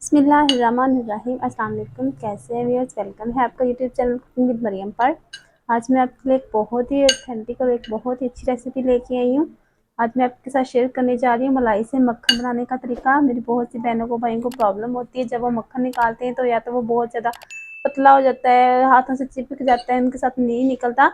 बिस्मिल्लाहिर्रहमानिर्रहीम। अस्सलाम वालेकुम। कैसे हैं व्यूअर्स? वेलकम है आपका YouTube channel cooking with Mariam पर। आज मैं आपके लिए एक बहुत ही ऑथेंटिक और एक बहुत ही अच्छी रेसिपी लेके आई हूँ। आज मैं आपके साथ शेयर करने जा रही हूँ मलाई से मक्खन बनाने का तरीका। मेरी बहुत सी बहनों को भाइयों को प्रॉब्लम होती है, जब वो मक्खन निकालते हैं तो या तो वो बहुत ज़्यादा पतला हो जाता है, हाथों से चिपक जाता है, उनके साथ नहीं निकलता।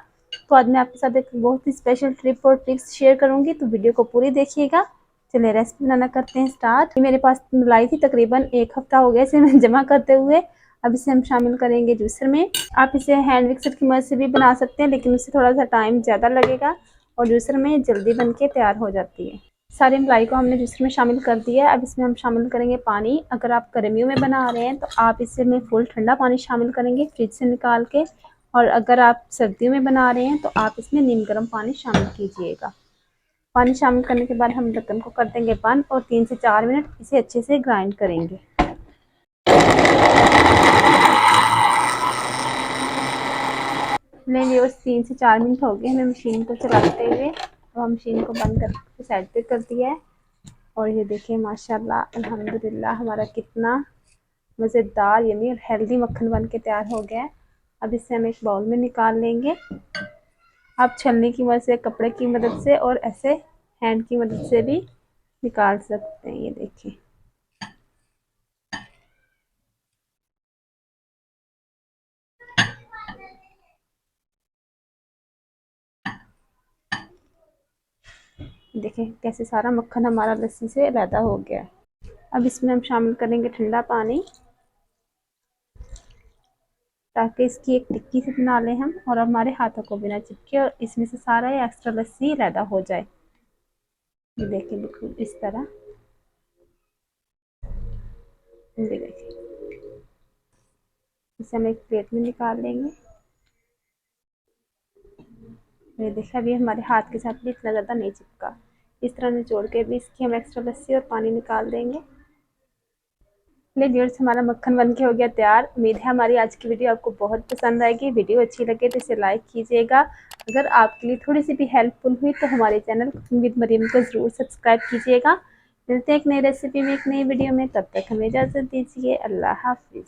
तो आज मैं आपके साथ एक बहुत ही स्पेशल ट्रिप और ट्रिक्स शेयर करूँगी, तो वीडियो को पूरी देखिएगा। चलिए रेसिपी बनाना करते हैं स्टार्ट। मेरे पास मलाई थी तकरीबन 1 हफ्ता हो गया इसे मैं जमा करते हुए। अब इसे हम शामिल करेंगे जूसर में। आप इसे हैंड मिक्सर की मदद से भी बना सकते हैं, लेकिन उससे थोड़ा सा टाइम ज़्यादा लगेगा और जूसर में जल्दी बन के तैयार हो जाती है। सारी मलाई को हमने जूसर में शामिल कर दिया है। अब इसमें हम शामिल करेंगे पानी। अगर आप गर्मियों में बना रहे हैं तो आप इसमें फुल ठंडा पानी शामिल करेंगे फ्रिज से निकाल के, और अगर आप सर्दियों में बना रहे हैं तो आप इसमें नीम गर्म पानी शामिल कीजिएगा। पानी शामिल करने के बाद हम ढक्कन को कर देंगे बंद और 3 से 4 मिनट इसे अच्छे से ग्राइंड करेंगे। लेंगे उस 3 से 4 मिनट हो गए हमें मशीन को चलाते हुए। तो हम मशीन को बंद करके साइड पे कर दिया है और ये देखिए माशाल्लाह अल्हम्दुलिल्लाह हमारा कितना मज़ेदार यम्मी और हेल्दी मक्खन बन के तैयार हो गया है। अब इसे हम एक बाउल में निकाल लेंगे। आप छलनी की मदद से, कपड़े की मदद से और ऐसे हैंड की मदद से भी निकाल सकते हैं। ये देखिए देखें कैसे सारा मक्खन हमारा लस्सी से अलहदा हो गया है। अब इसमें हम शामिल करेंगे ठंडा पानी, ताकि इसकी एक टिक्की से बना लें हम और हमारे हाथों को बिना चिपके और इसमें से सारा ये एक्स्ट्रा लस्सी अलहदा हो जाए। ये देखिए बिल्कुल इस तरह। ये देखिए इसे हम एक प्लेट में निकाल लेंगे। ये देखिए अभी हमारे हाथ के साथ भी इतना ज़्यादा नहीं चिपका। इस तरह निचोड़ के भी इसकी हम एक्स्ट्रा लस्सी और पानी निकाल देंगे। चलिए व्यूअर्स हमारा मक्खन बन के हो गया तैयार। उम्मीद है हमारी आज की वीडियो आपको बहुत पसंद आएगी। वीडियो अच्छी लगे तो इसे लाइक कीजिएगा। अगर आपके लिए थोड़ी सी भी हेल्पफुल हुई तो हमारे चैनल कुकिंग विद मरियम को ज़रूर सब्सक्राइब कीजिएगा। मिलते हैं एक नई रेसिपी में, एक नई वीडियो में। तब तक हमें इजाज़त दीजिए। अल्लाह हाफिज़।